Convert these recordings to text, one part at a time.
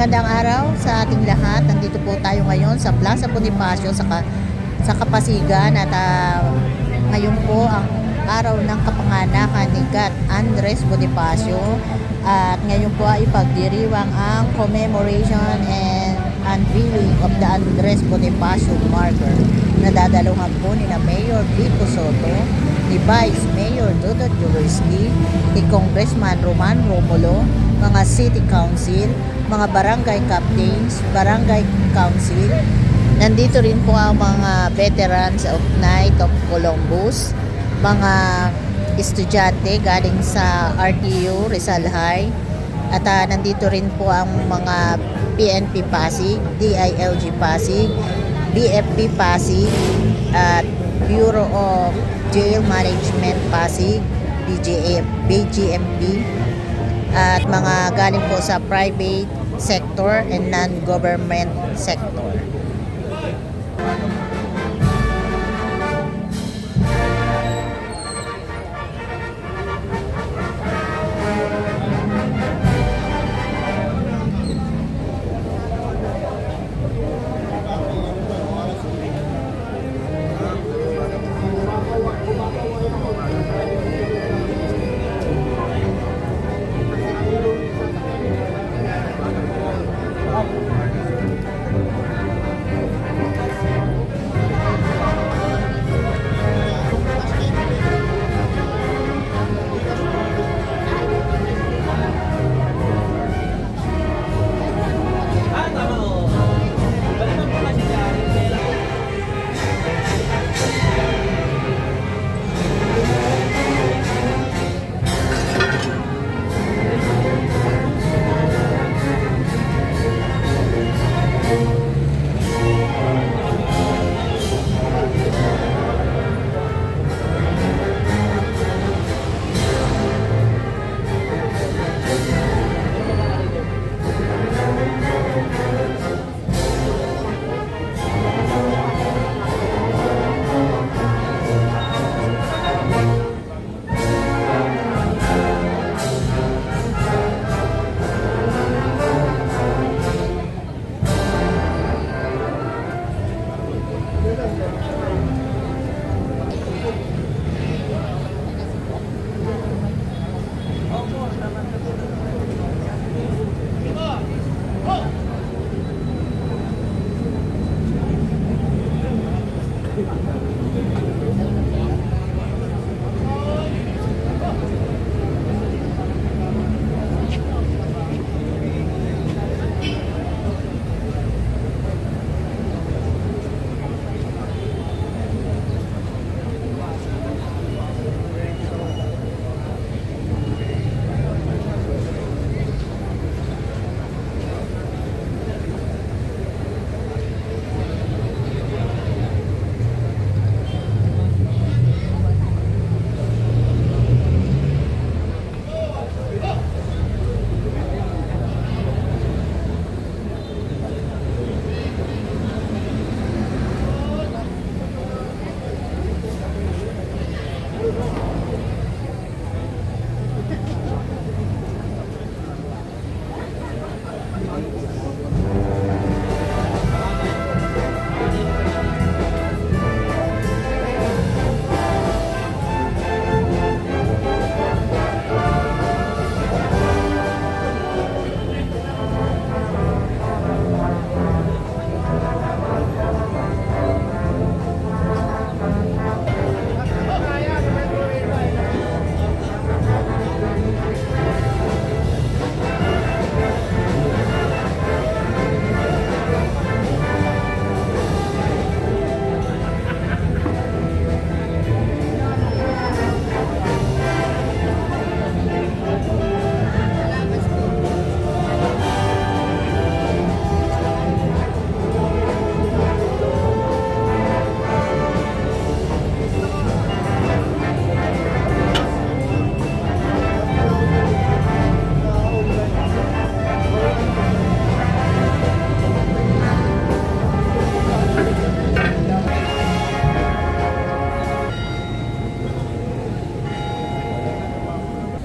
Magandang araw sa ating lahat. Nandito po tayo ngayon sa Plaza Bonifacio sa Kapasigan at ngayon po ang araw ng kapanganakan ni God Andres Bonifacio at ngayon po ay ipagdiriwang ang commemoration and unveiling of the Andres Bonifacio marker na dadaluhan po ni na Mayor Vico Soto, ni Vice Mayor Dudut Juleski, ni Congressman Roman Romulo, mga City Council, mga barangay captains, barangay council. Nandito rin po ang mga veterans of Knight of Columbus, mga estudyante galing sa RTU Rizal High, at nandito rin po ang mga PNP Pasig, DILG Pasig, BFP Pasig, at Bureau of Jail Management Pasig, BGMP, at mga galing po sa private sector and non-government sector.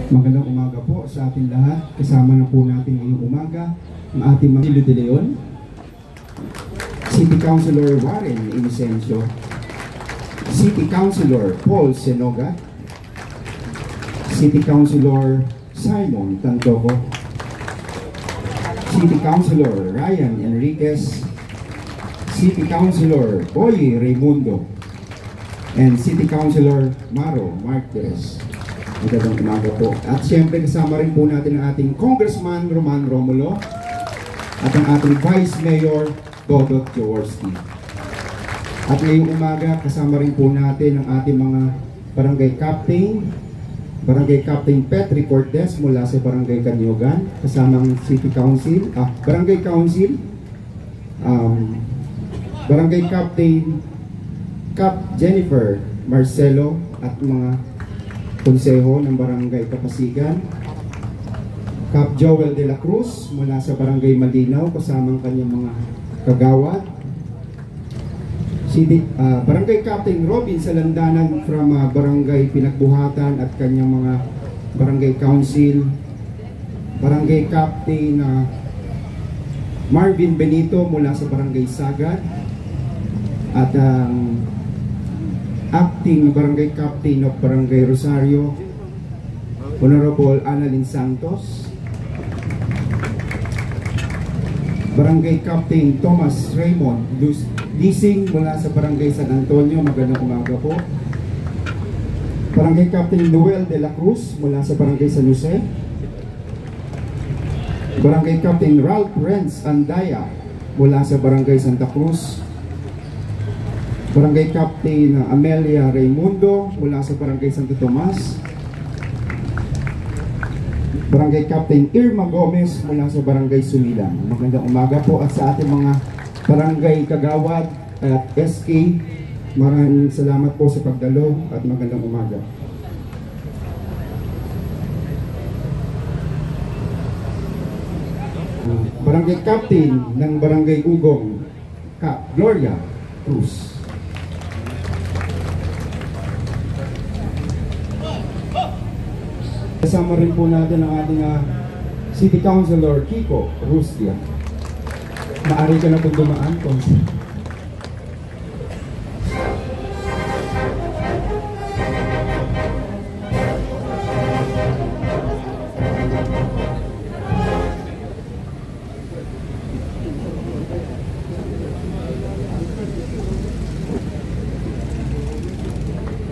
Magandang umaga po sa ating lahat. Kasama na po natin ngayong umaga ang ating mga Iloilo de Leon, City Councilor Warren Inocencio, City Councilor Paul Senoga, City Councilor Simon Tantoco, City Councilor Ryan Enriquez, City Councilor Boy Raimundo, and City Councilor Maro Martires. Magandang umaga po. At siyempre kasama rin po natin ang ating Congressman Roman Romulo at ang ating Vice Mayor Dodot Jaworski. At ngayong umaga kasama rin po natin ang ating mga Barangay Captain Petri Cortez mula sa Barangay Kanyogan, kasama ang City Council, Barangay Council, Barangay Captain Cap Jennifer Marcelo at mga konseho ng Barangay Kapasigan, Cap Joel de la Cruz mula sa Barangay Malinaw kasamang kanyang mga kagawad, Barangay Captain Robin Salandanan from Barangay Pinagbuhatan at kanyang mga Barangay Council, Barangay Captain Marvin Benito mula sa Barangay Sagad, at Acting Barangay Captain of Barangay Rosario, Honorable Annalyn Santos, Barangay Captain Thomas Raymond Lising mula sa Barangay San Antonio, magandang umaga po. Barangay Captain Noel de la Cruz mula sa Barangay San Jose, Barangay Captain Ralph Renz Andaya mula sa Barangay Santa Cruz, Barangay Captain Amelia Raimundo mula sa Barangay Santo Tomas, Barangay Captain Irma Gomez mula sa Barangay Sumilang. Magandang umaga po. At sa ating mga barangay kagawad at SK, maraming salamat po sa pagdalo at magandang umaga. Barangay Captain ng Barangay Ugong, Cap Gloria Cruz. Kasama rin po natin ang ating City Councilor Kiko Rustia. Maaari ka na pong dumaan, Councilor.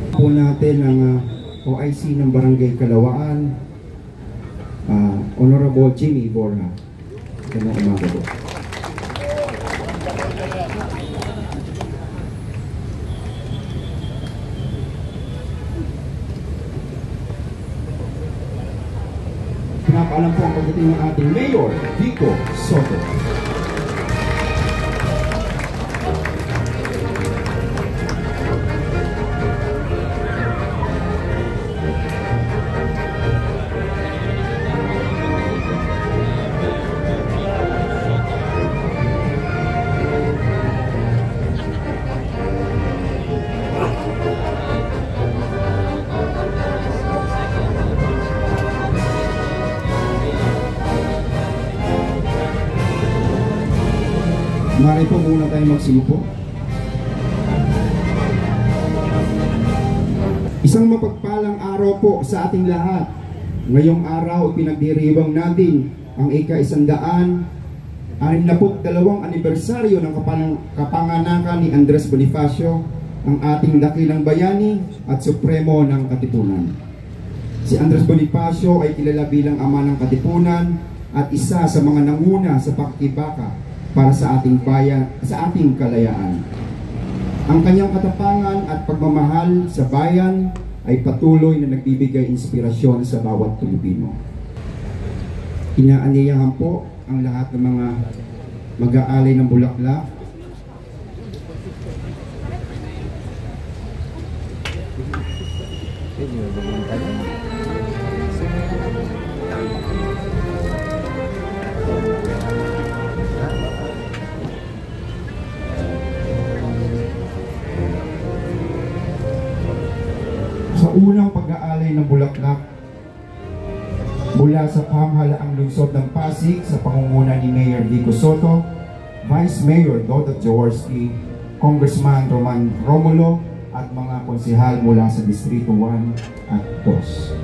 Po natin ang OIC ng Barangay Kalawaan, Honorable Jimmy Borja. Magandang umaga po. Pinapaalam po ang pagdating ng ating Mayor, Vico Soto. Mari po muna tayo magsiupo. Isang mapagpalang araw po sa ating lahat. Ngayong araw pinagdiriwang natin ang ika-162 anibersaryo ng kapanganakan ni Andres Bonifacio, ang ating dakilang bayani at supremo ng Katipunan. Si Andres Bonifacio ay kilala bilang ama ng Katipunan at isa sa mga nanguna sa pakikibaka para sa ating bayan, sa ating kalayaan. Ang kanyang katapangan at pagmamahal sa bayan ay patuloy na nagbibigay inspirasyon sa bawat Pilipino. Inaanyayahan po ang lahat ng mga mag-aalay ng bulaklak unang pag-aalay ng bulaklak Mula sa pamahalaang lungsod ng Pasig sa pangunguna ni Mayor Vico Soto, Vice Mayor Dodot Jaworski, Congressman Roman Romulo at mga konsehal mula sa Distrito 1 at 2.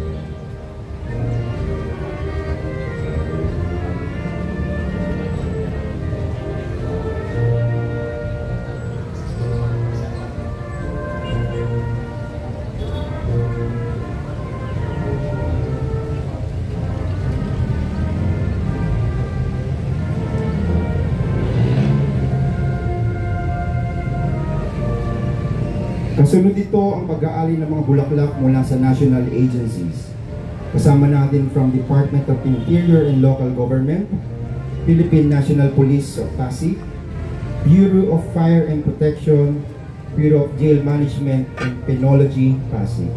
Kasunod dito ang pag-aali ng mga bulaklak mula sa national agencies. Kasama natin from Department of Interior and Local Government, Philippine National Police of Pasig, Bureau of Fire and Protection, Bureau of Jail Management and Penology, Pasig.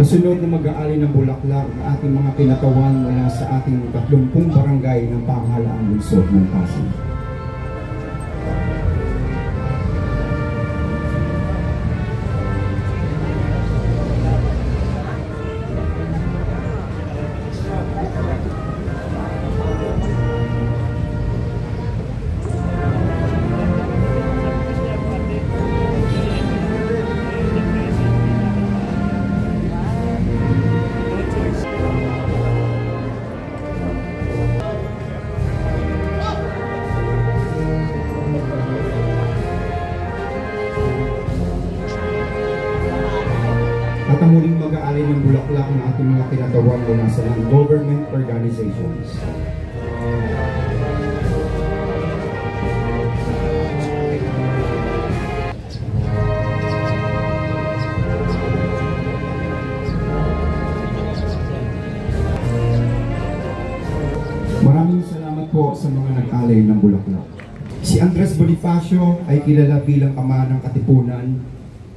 Kasunod na mag-aali ng bulaklak ang ating mga kinatawan mula sa ating 30 barangay ng pamahalaang lungsod ng Pasig. At ang muling mag-aali ng bulaklak ng ating mga kinatawan mula sa non-government organizations. Maraming salamat po sa mga nag-alay ng bulaklak. Si Andres Bonifacio ay kilala bilang ama ng Katipunan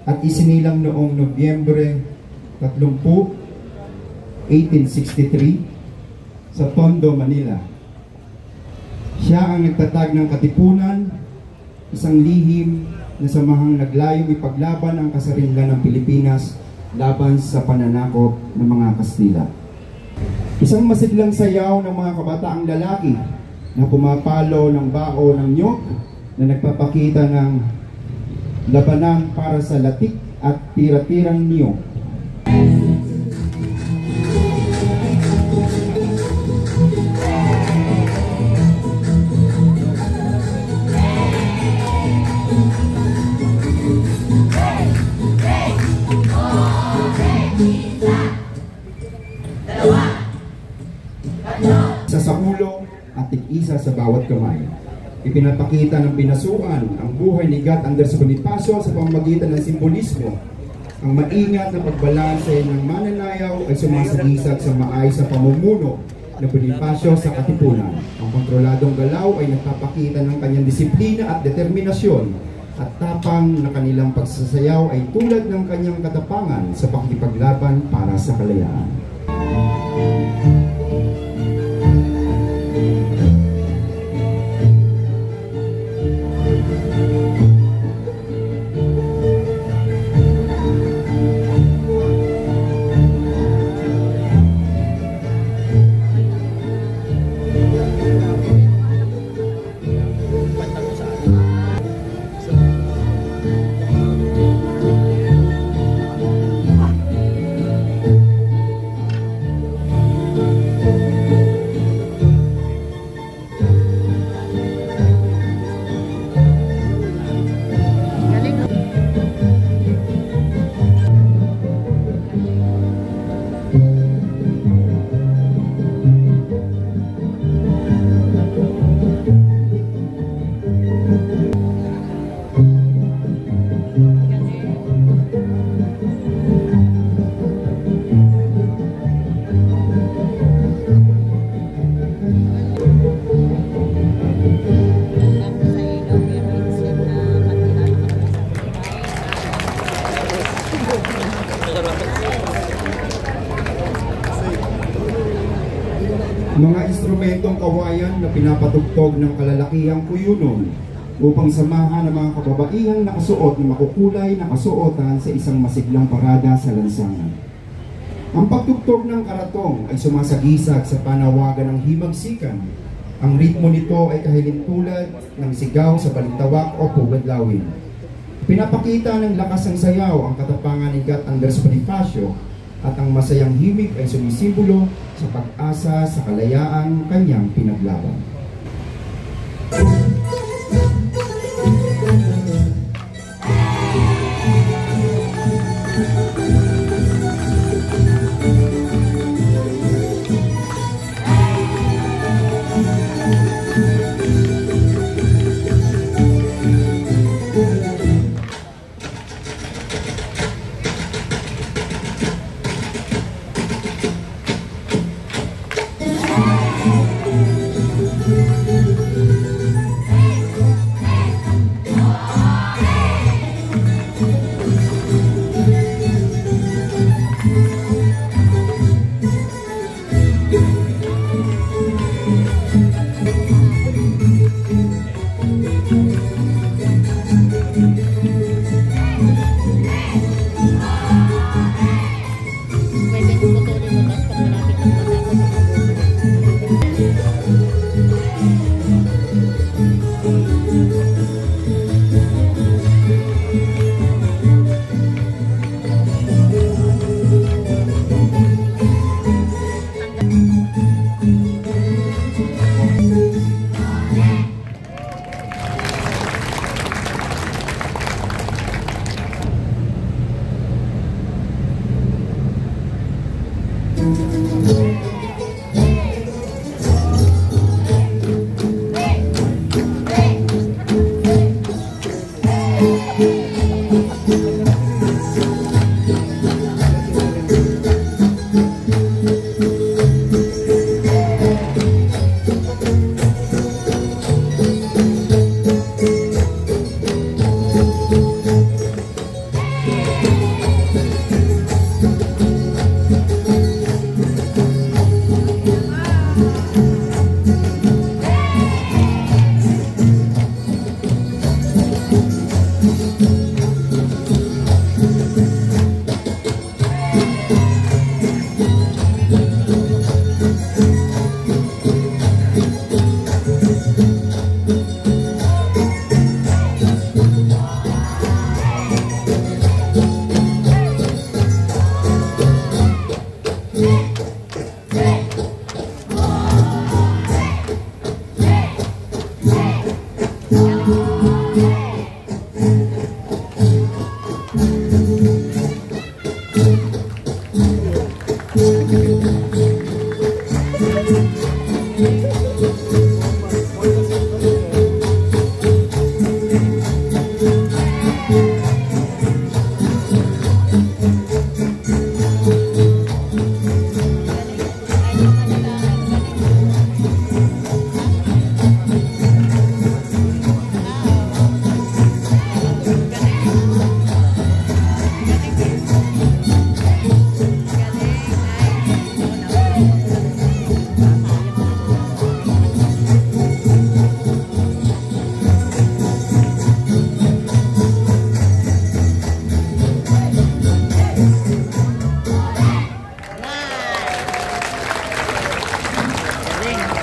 at isinilang noong Nobyembre 30, 1863 sa Tondo, Manila. Siya ang nagtatag ng Katipunan, isang lihim na samahang naglayong ipaglaban ang kasarinlan ng Pilipinas laban sa pananakop ng mga Kastila. Isang masiglang sayaw ng mga kabataang lalaki na pumapalo ng bao ng nyog na nagpapakita ng labanan para sa latik at tira-tirang niyog. Isa sa ulo at tig-isa sa bawat kamay. Ipinapakita ng pinasuan ang buhay ni God Andres Bonifacio sa pamamagitan ng simbolismo. Ang maingat na pagbalanse ng mananayaw ay sumasagisag sa maayos sa pamumuno ng Bonifacio sa Katipunan. Ang kontroladong galaw ay nagpapakita ng kanyang disiplina at determinasyon at tapang na kanilang pagsasayaw ay tulad ng kanyang katapangan sa pakikipaglaban para sa kalayaan. Mga instrumentong kawayan na pinapatugtog ng kalalakihang kuyunon upang samahan ang mga kababaihang nakasuot ng makukulay na kasuotan sa isang masiglang parada sa lansangan. Ang pagtugtog ng karatong ay sumasagisag sa panawagan ng himagsikan. Ang ritmo nito ay kahilintulad ng sigaw sa balintawak o pugadlawin. Pinapakita ng lakas ng sayaw ang katapangan ni Gat Andres Bonifacio at ang masayang himig ay sumisimbolo sa pag-asa sa kalayaan kanyang pinaglaban.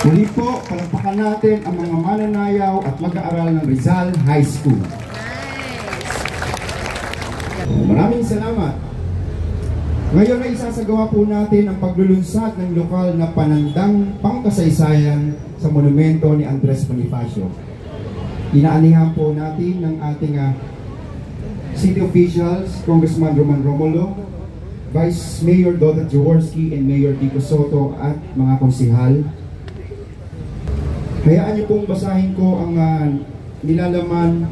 Muli po, palakpakan natin ang mga mananayaw at mag-aaral ng Rizal High School. Maraming salamat. Ngayon ay isasagawa po natin ang paglulunsad ng lokal na panandang pangkasaysayan sa monumento ni Andres Bonifacio. Inaanihan po natin ng ating city officials, Congressman Roman Romulo, Vice Mayor Dota Jaworski, and Mayor Vico Soto at mga konsihal. Hayaan niyo pong basahin ko ang nilalaman.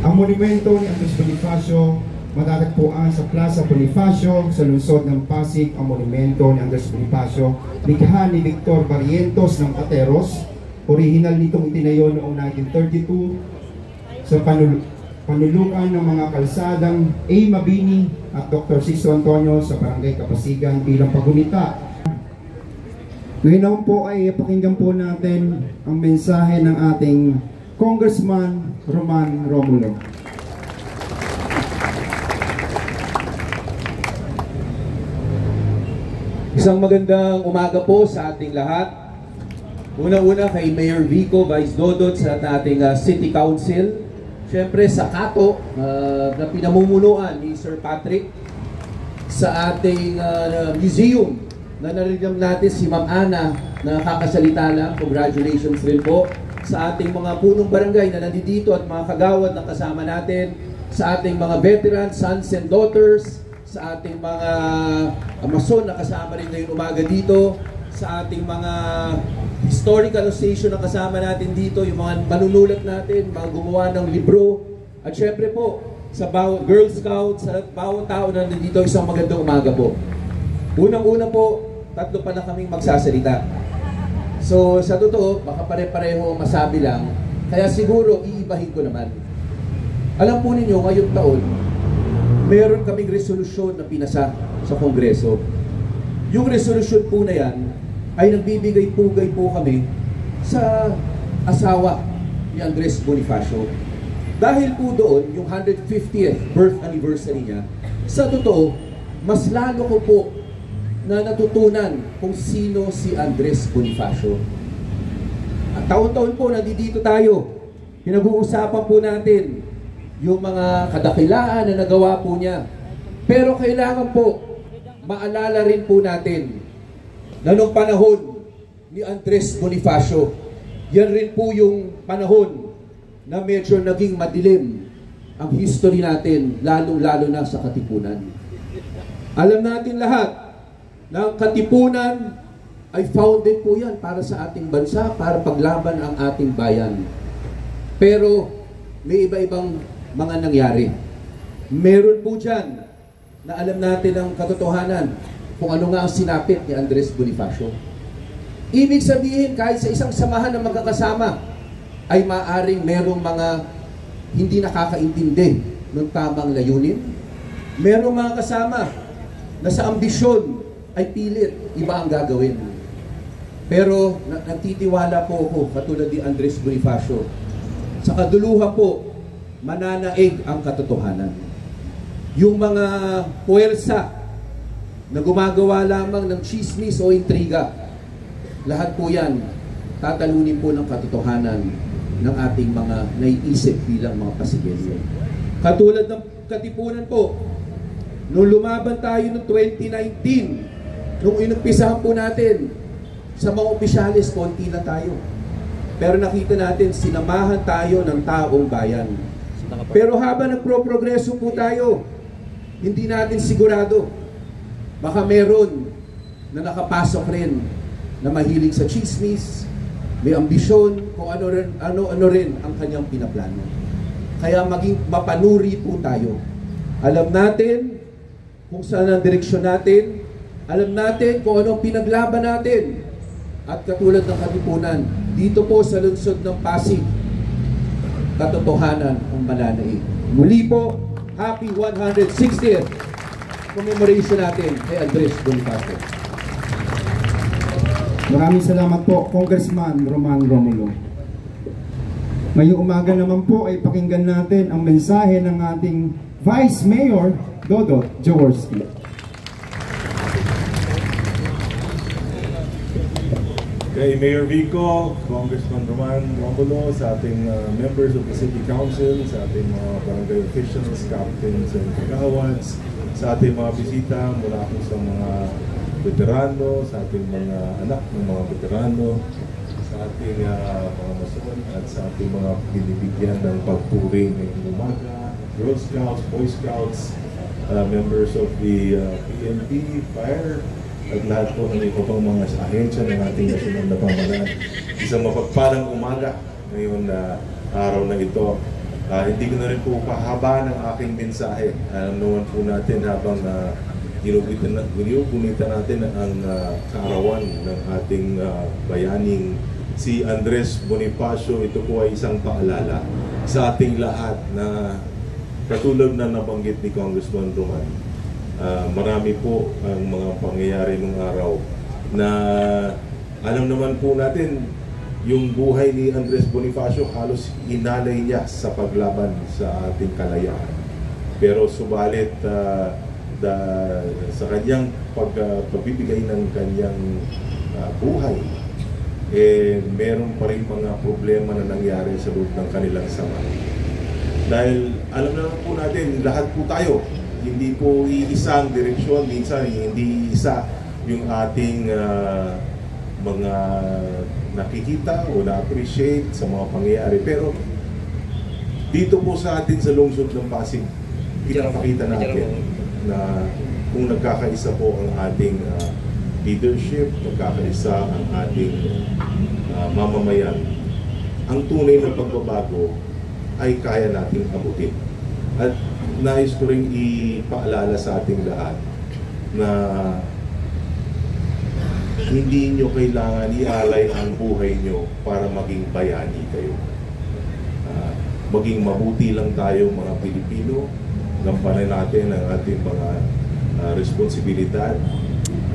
Ang monumento ni Andres Bonifacio, matatagpuan sa Plaza Bonifacio sa lungsod ng Pasig. Ang monumento ni Andres Bonifacio, likha ni Victor Barrientos ng Cateros. Orihinal nitong itinayo noong 1932 sa panulukan ng mga kalsadang A. Mabini at Dr. Sisto Antonio sa Barangay Kapasigan bilang pagunita Ngayon naman po ay pakinggan po natin ang mensahe ng ating Congressman Roman Romulo. Isang magandang umaga po sa ating lahat. Una-una kay Mayor Vico, Vice Dodot sa ating City Council. Siyempre sa Kato na pinamumunuan ni Sir Patrick. Sa ating museum na narinig natin si Ma'am Ana na kakasalita lang. Congratulations rin po. Sa ating mga punong barangay na nandito at mga kagawad na kasama natin. Sa ating mga veterans, sons and daughters. Sa ating mga mason na kasama rin ngayong umaga dito, sa ating mga historical station na kasama natin dito, yung mga manunulat natin, mga gumawa ng libro, at syempre po, sa bawat Girl Scouts, sa bawat tao na nandito, isang magandang umaga po. Unang-una po, tatlo pa na kaming magsasalita. So, sa totoo, baka pare-pareho masabi lang, kaya siguro iibahin ko naman. Alam po ninyo, ngayong taon, meron kaming resolusyon na pinasa sa Kongreso. Yung resolusyon po na yan ay nagbibigay-pugay po kami sa asawa ni Andres Bonifacio. Dahil po doon, yung 150th birth anniversary niya, sa totoo, mas lalo ko po na natutunan kung sino si Andres Bonifacio. At taon-taon po, nandito tayo. Pinag-uusapan po natin yung mga kadakilaan na nagawa po niya. Pero kailangan po, maalala rin po natin na nung panahon ni Andres Bonifacio, yan rin po yung panahon na medyo naging madilim ang history natin, lalong-lalo na sa Katipunan. Alam natin lahat na ang Katipunan ay founded po yan para sa ating bansa, para paglaban ang ating bayan. Pero may iba-ibang mga nangyari. Meron po dyan na alam natin ang katotohanan kung ano nga ang sinapit ni Andres Bonifacio. Ibig sabihin, kahit sa isang samahan ng magkakasama, ay maaring merong mga hindi nakakaintindi ng tamang layunin. Merong mga kasama na sa ambisyon ay pilit iba ang gagawin. Pero nagtitiwala po ako, katulad ni Andres Bonifacio, sa kaduluhan po, mananaig ang katotohanan. Yung mga puwersa na gumagawa lamang ng chismis o intriga, lahat po yan, tatalunin po ng katotohanan ng ating mga naiisip bilang mga pasigilyo. Katulad ng Katipunan po, nung lumaban tayo noong 2019, nung inumpisahan po natin, sa mga opisyalis, konti na tayo. Pero nakita natin, sinamahan tayo ng taong bayan. Pero habang nagpro-progreso po tayo, hindi natin sigurado. Baka meron na nakapasok rin na mahilig sa chismis, may ambisyon, kung ano rin ang kanyang pinaplano. Kaya maging mapanuri po tayo. Alam natin kung saan ang direksyon natin, alam natin kung anong pinaglaban natin. At katulad ng Katipunan, dito po sa lungsod ng Pasig, katotohanan ang mananaig. Muli po, happy 160th commemoration natin kay Andres Bonifacio. Maraming salamat po, Congressman Roman Romulo. Ngayong umaga naman po ay pakinggan natin ang mensahe ng ating Vice Mayor Dodot Jaworski. Kay Mayor Vico, Congressman Roman Romulo, sa ating members of the City Council, sa ating mga barangay officials, captains and kagawads, sa ating mga bisita mula po sa mga veterano, sa ating mga anak ng mga veterano, sa ating mga mason at sa ating mga binibigyan ng pagpuri ngayong umaga, Girl Scouts, Boy Scouts, members of the PNP, Fire, at lahat po ng iba pang mga ahensya ng ating nasyonal na pamahalaan. Isang mapagpalang umaga ngayon na araw na ito. Hindi ko na rin po pahaba ng aking mensahe. Naman po natin habang ginugunitan natin ang kaarawan ng ating bayaning si Andres Bonifacio. Ito po ay isang paalala sa ating lahat na katulad na nabanggit ni Congressman Roman. Marami po ang mga pangyayari nung araw na Alam naman po natin, yung buhay ni Andres Bonifacio halos inalay niya sa paglaban sa ating kalayaan. Pero subalit sa kanyang pagbibigay ng kanyang buhay, meron pa rin mga problema na nangyari sa loob ng kanilang samahan. Dahil alam naman po natin, lahat po tayo, hindi po iisang direksyon, minsan hindi isa yung ating mga nakikita o na-appreciate sa mga pangyayari. Pero dito po sa atin sa lungsod ng Pasig, pinapakita natin na kung nagkakaisa po ang ating leadership, nagkakaisa ang ating mamamayan, ang tunay na pagbabago ay kaya nating abutin. At nais ko rin ipaalala sa ating lahat na hindi nyo kailangan ialay ang buhay nyo para maging bayani kayo. Maging mabuti lang tayo mga Pilipino, gampanan natin ang ating mga responsibilidad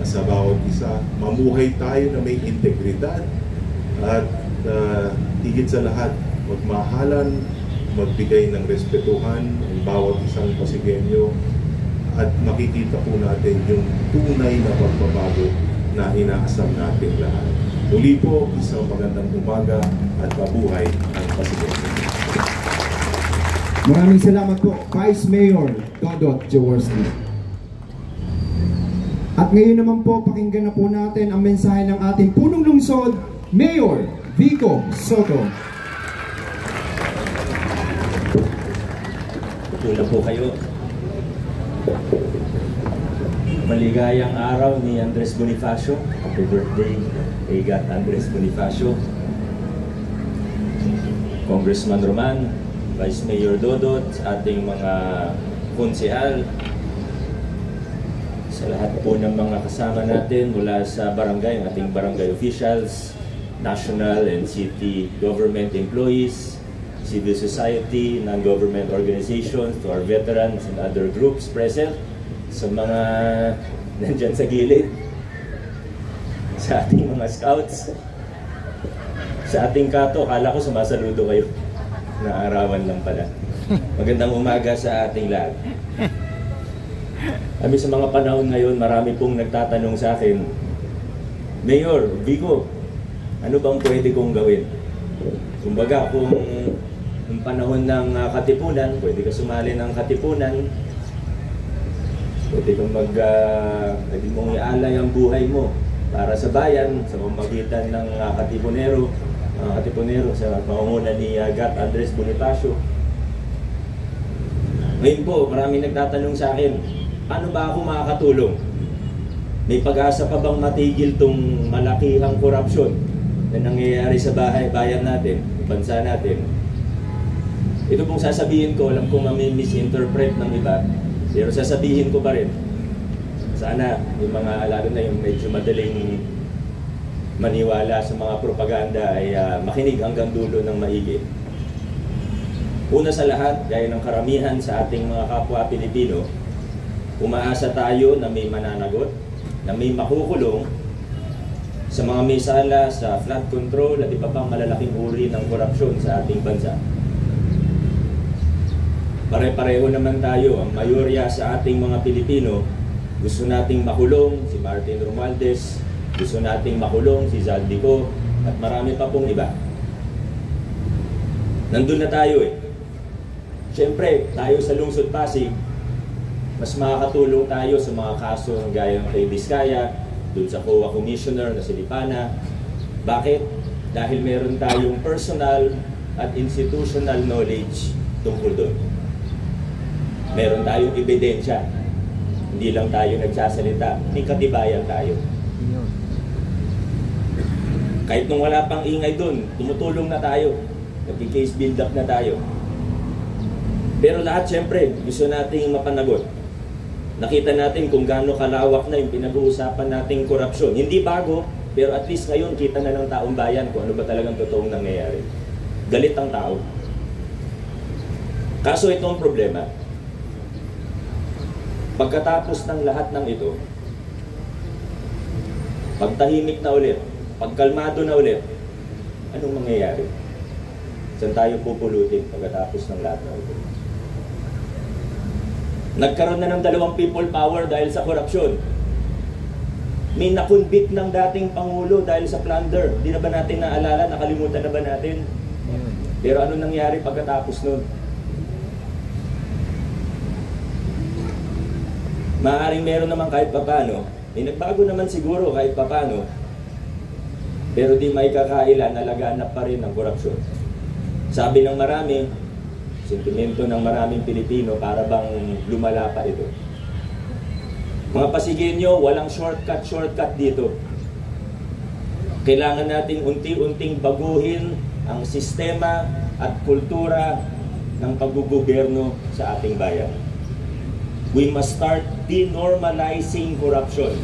sa bawat isa. Mamuhay tayo na may integridad at higit sa lahat, magmahalan, magbigay ng respetuhan ang bawat isang Pasigenyo at makikita po natin yung tunay na pagbabago na inaasam natin lahat. Muli po, isang magandang umaga at mabuhay ang Pasigenyo. Maraming salamat po, Vice Mayor Dodot Jaworski. At ngayon naman po, pakinggan na po natin ang mensahe ng ating punong lungsod, Mayor Vico Soto. Una po kayo. Maligayang araw ni Andres Bonifacio. Happy birthday kay Gat Andres Bonifacio. Congressman Roman, Vice Mayor Dodot, ating mga konsehal, sa lahat po ng mga kasama natin mula sa barangay, ating barangay officials, national and city government employees, civil society, non-government organizations, to our veterans and other groups present, sa mga nandyan sa gilid, sa ating mga scouts, sa ating kato. Kala ko sumasaludo kayo. Naarawan lang pala. Magandang umaga sa ating lahat. Kami sa mga panahon ngayon, marami pong nagtatanong sa akin, Mayor Vico, ano bang pwede kong gawin? Kumbaga, kung yung panahon ng katipunan, pwede ka sumali ng katipunan, pwede kang pwede mong ialay ang buhay mo para sa bayan sa pamamagitan ng katipunero sa pangunguna ni Gat Andres Bonifacio. Ngayon po, maraming nagtatanong sa akin, paano ba ako makakatulong? May pag-asa pa bang matigil tong malakihang korupsyon na nangyayari sa bayan natin, bansa natin? Ito pong sasabihin ko, alam kong misinterpret ng iba, pero sasabihin ko pa rin. Sana yung mga, lalo na yung medyo madaling maniwala sa mga propaganda ay makinig hanggang dulo ng maigi. Una sa lahat, gaya ng karamihan sa ating mga kapwa Pilipino, umaasa tayo na may mananagot, na may makukulong sa mga may sala sa flood control at iba pang malalaking uri ng korupsyon sa ating bansa. Pare-pareho naman tayo, ang mayorya sa ating mga Pilipino, gusto nating makulong si Martin Romualdez, gusto nating makulong si Zaldico, at marami pa pong iba. Nandun na tayo eh. Siyempre, tayo sa Lungsod Pasig, mas makakatulong tayo sa mga kaso ng gaya ng kay Vizcaya, dun sa COA Commissioner na si Lipana. Bakit? Dahil meron tayong personal at institutional knowledge tungkol doon. Meron tayong ebidensya. Hindi lang tayo nagsasalita, may katibayan tayo. Kahit nung wala pang ingay doon, tumutulong na tayo. Nag-case build up na tayo. Pero lahat siyempre, gusto nating mapanagot. Nakita natin kung gaano kalawak na yung pinag-uusapan nating korupsyon. Hindi bago, pero at least ngayon kita na ng taong bayan kung ano ba talagang totoong nangyayari. Galit ang tao. Kaso ito ang problema. Pagkatapos ng lahat ng ito, pagtahimik na ulit, Pagkalmado na ulit, anong mangyayari? Saan tayo pupulutin pagkatapos ng lahat ng ito? Nagkaroon na ng 2 people power dahil sa korupsyon. May nakunbit ng dating Pangulo dahil sa plunder. Di na ba natin naalala? Nakalimutan na ba natin? Pero ano nangyari pagkatapos nun? Maaaring meron naman kahit papano. Nagbago naman siguro kahit papano. Pero di may kakailan, nalaganap pa rin ang korupsyon. Sabi ng marami, sentimento ng maraming Pilipino, para bang lumala pa ito. Mga Pasigenyo, walang shortcut dito. Kailangan nating unti-unting baguhin ang sistema at kultura ng paggugobyerno sa ating bayan. We must start denormalizing corruption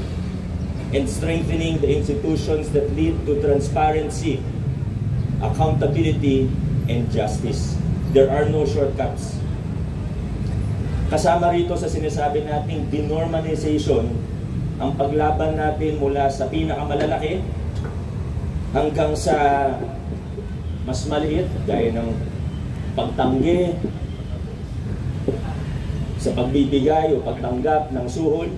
and strengthening the institutions that lead to transparency, accountability, and justice. There are no shortcuts. Kasama rito sa sinasabi nating denormalization, ang paglaban natin mula sa pinakamalalaki hanggang sa mas maliit, gaya ng pagtanggi, sa pagbibigay o pagtanggap ng suhol.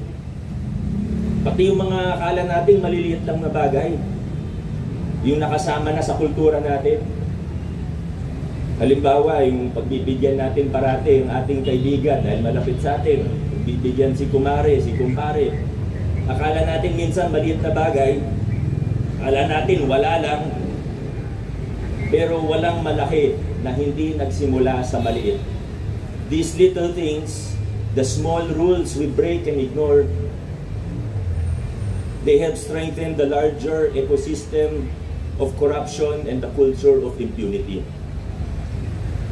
Pati yung mga akala nating maliliit lang na bagay, yung nakasama na sa kultura natin. Halimbawa, yung pagbibigyan natin parati yung ating kaibigan dahil malapit sa atin. Bibigyan si kumare, si kumpare. Akala natin minsan maliit na bagay. Akala natin wala lang. Pero walang malaki na hindi nagsimula sa maliit. These little things, the small rules we break and ignore, they have strengthened the larger ecosystem of corruption and the culture of impunity.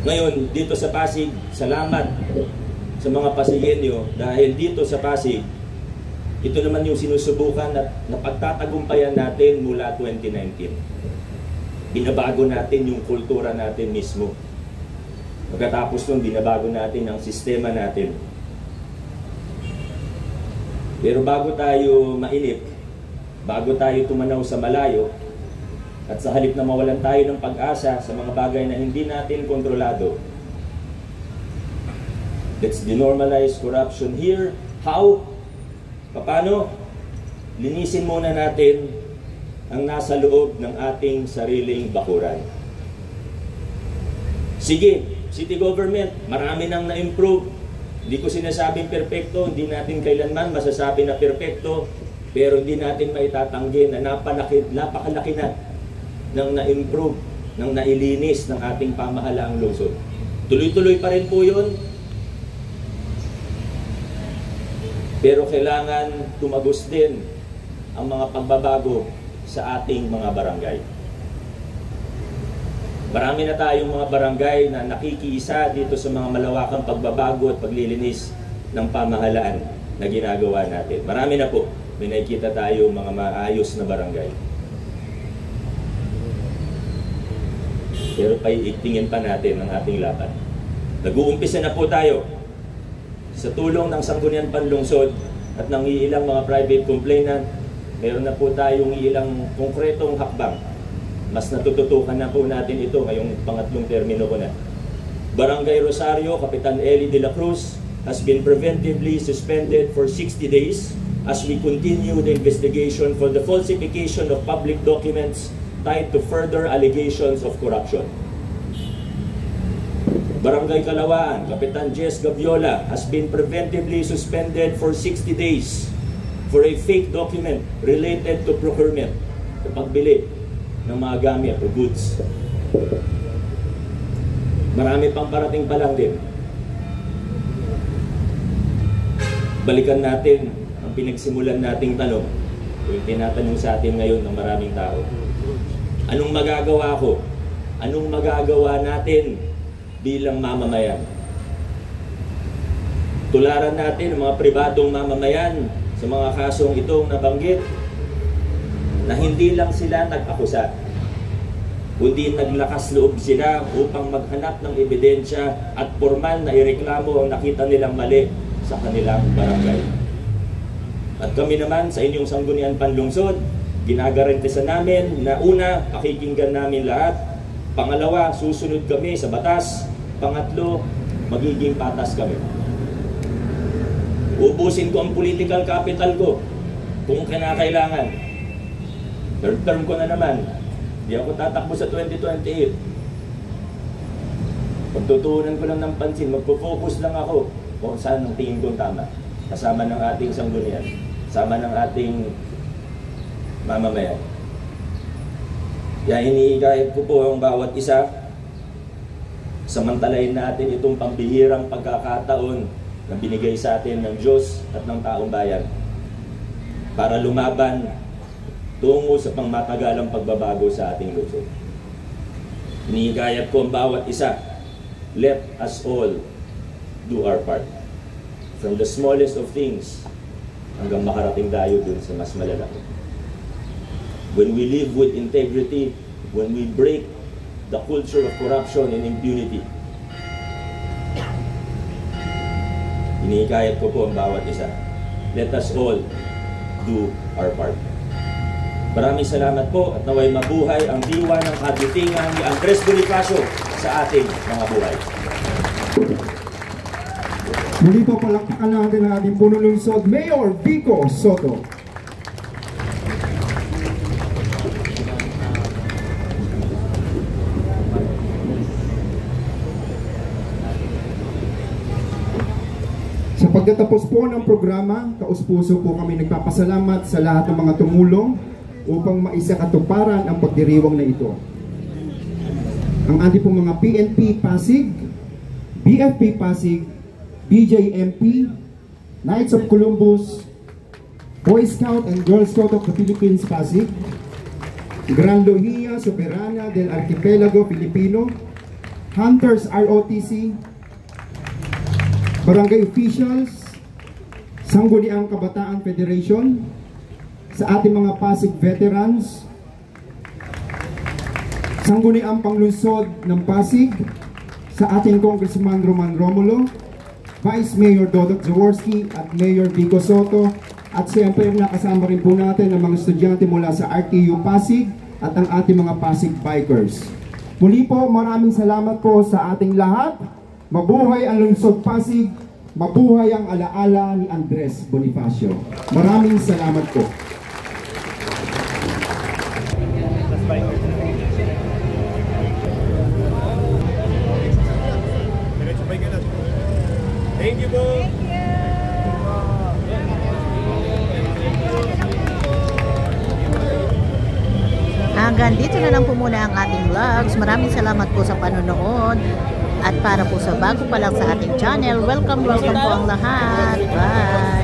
Ngayon, dito sa Pasig, salamat sa mga Pasigenyo dahil dito sa Pasig, ito naman yung sinusubukan at napagtatagumpayan natin mula 2019. Binabago natin yung kultura natin mismo. Pagkatapos nun, binabago natin ang sistema natin. Pero bago tayo mainip, bago tayo tumanaw sa malayo, at sa halip na mawalan tayo ng pag-asa sa mga bagay na hindi natin kontrolado, let's denormalize corruption here. How? Paano? Linisin muna natin ang nasa loob ng ating sariling bakuran. Sige, city government, marami nang na-improve. Hindi ko sinasabing perpekto, hindi natin kailanman masasabi na perpekto, pero hindi natin maitatanggi na napakalaki na ng na-improve, ng nailinis ng ating pamahalaang lungsod. Tuloy-tuloy pa rin po yun. Pero kailangan tumagos din ang mga pagbabago sa ating mga barangay. Marami na tayong mga barangay na nakikiisa dito sa mga malawakang pagbabago at paglilinis ng pamahalaan na ginagawa natin. Marami na po. May nakikita tayo mga maayos na barangay. Pero paiigtingin pa natin ang ating laban. Nag-uumpisa na po tayo sa tulong ng Sangguniang Panlungsod at ng iilang mga private complainant. Meron na po tayong iilang konkretong hakbang. Mas natututukan na po natin ito ngayong pangatlong termino ko na. Barangay Rosario, Kapitan Eli de la Cruz has been preventively suspended for 60 days as we continue the investigation for the falsification of public documents tied to further allegations of corruption. Barangay Kalawaan, Kapitan Jess Gaviola has been preventively suspended for 60 days for a fake document related to procurement, sa pagbili ng mga gamit o goods. Marami pang parating pa lang din. Balikan natin ang pinagsimulan nating tanong, yung tinatanong sa atin ngayon ng maraming tao. Anong magagawa ko? Anong magagawa natin bilang mamamayan? Tularan natin ang mga pribadong mamamayan sa mga kasong itong nabanggit na hindi lang sila nag-akusa, kundi naglakas loob sila upang maghanap ng ebidensya at formal na ireklamo ang nakita nilang mali sa kanilang barangay. At kami naman sa inyong Sangguniang Panlungsod, Ginagarantisan namin na una, pakikinggan namin lahat. Pangalawa, susunod kami sa batas. Pangatlo, magiging patas kami. Ubusin ko ang political capital ko kung kinakailangan. Third term ko na naman. Di ako tatakbo sa 2028. Pagtutuunan ko lang ng pansin, magpo-focus lang ako kung saan ang tingin kong tama. Kasama ng ating sanggunian, kasama ng ating mamamayan. Kaya hinihikayat ko po ang bawat isa, samantalahin natin itong pambihirang pagkakataon na binigay sa atin ng Diyos at ng taong bayan para lumaban tungo sa pangmatagalang pagbabago sa ating lungsod. Hinihikayat ko ang bawat isa, let us all do our part. From the smallest of things hanggang makarating tayo dun sa mas malalaki. When we live with integrity, when we break the culture of corruption and impunity, hinihikayat ko po ang bawat isa. Let us all do our part. Maraming salamat po at naway mabuhay ang diwa ng katitingan ni Andres Bonifacio sa ating mga buhay. Muli po palakpakan natin ang ating punong lungsod, Mayor Vico Soto. Sa pagtatapos po ng programa, taus-puso po kami nagpapasalamat sa lahat ng mga tumulong upang maisakatuparan ang pagdiriwang na ito. Ang ating pong mga PNP Pasig, BFP Pasig, BJMP, Knights of Columbus, Boy Scout and Girl Scout of the Philippines Pasig, Gran Lohia Soberana del Archipelago Filipino, Hunters ROTC, Barangay Officials, Sangguniang Kabataan Federation, sa ating mga Pasig Veterans, Sangguniang Panglungsod ng Pasig, sa ating Congressman Roman Romulo, Vice Mayor Dodot Jaworski at Mayor Vico Soto, at siyempre nakasama rin po natin ang mga estudyante mula sa RTU Pasig at ang ating mga Pasig Bikers. Muli po, maraming salamat po sa ating lahat. Mabuhay ang Lungsod Pasig, mabuhay ang alaala ni Andres Bonifacio. Maraming salamat po. Thank you po. Hanggang dito na lang po muna ang ating vlogs. Maraming salamat po sa panonood. At para po sa bago pa lang sa ating channel, welcome po ang lahat. Bye!